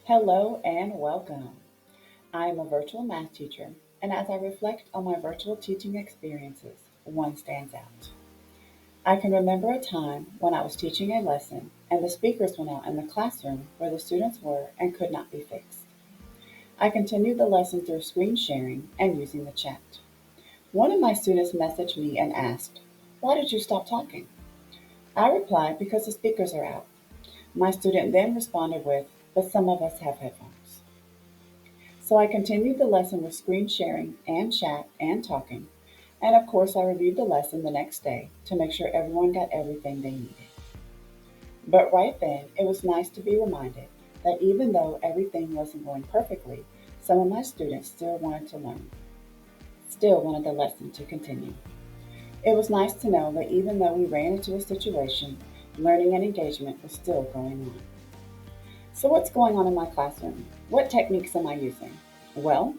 Hello and welcome. I am a virtual math teacher, and as I reflect on my virtual teaching experiences, one stands out. I can remember a time when I was teaching a lesson and the speakers went out in the classroom where the students were and could not be fixed. I continued the lesson through screen sharing and using the chat. One of my students messaged me and asked, "Why did you stop talking?" I replied, "Because the speakers are out." My student then responded with, "But some of us have headphones." So I continued the lesson with screen sharing and chat and talking. And of course, I reviewed the lesson the next day to make sure everyone got everything they needed. But right then, it was nice to be reminded that even though everything wasn't going perfectly, some of my students still wanted to learn, still wanted the lesson to continue. It was nice to know that even though we ran into a situation, learning and engagement was still going on. So, what's going on in my classroom? What techniques am I using? Well,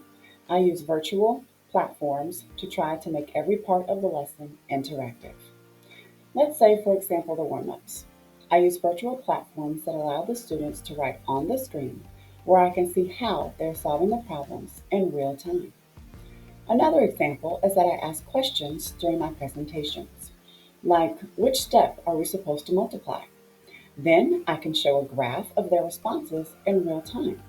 I use virtual platforms to try to make every part of the lesson interactive. Let's say, for example, the warm ups. I use virtual platforms that allow the students to write on the screen where I can see how they're solving the problems in real time. Another example is that I ask questions during my presentations, like which step are we supposed to multiply? Then I can show a graph of their responses in real time,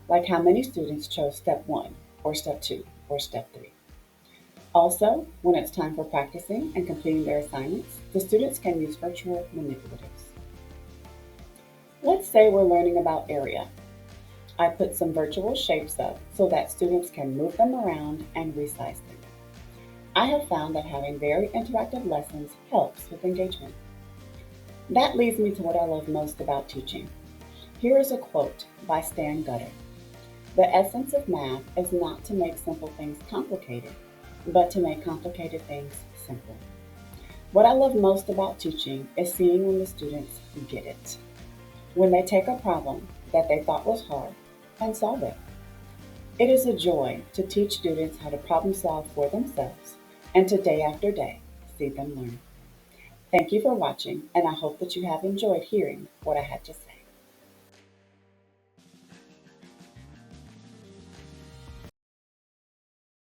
like how many students chose step one, or step two, or step three. Also, when it's time for practicing and completing their assignments, the students can use virtual manipulatives. Let's say we're learning about area. I put some virtual shapes up so that students can move them around and resize them. I have found that having very interactive lessons helps with engagement. That leads me to what I love most about teaching. Here is a quote by Stan Gutter. The essence of math is not to make simple things complicated, but to make complicated things simple. What I love most about teaching is seeing when the students get it, when they take a problem that they thought was hard and solve it. It is a joy to teach students how to problem solve for themselves and to day after day see them learn. Thank you for watching, and I hope that you have enjoyed hearing what I had to say.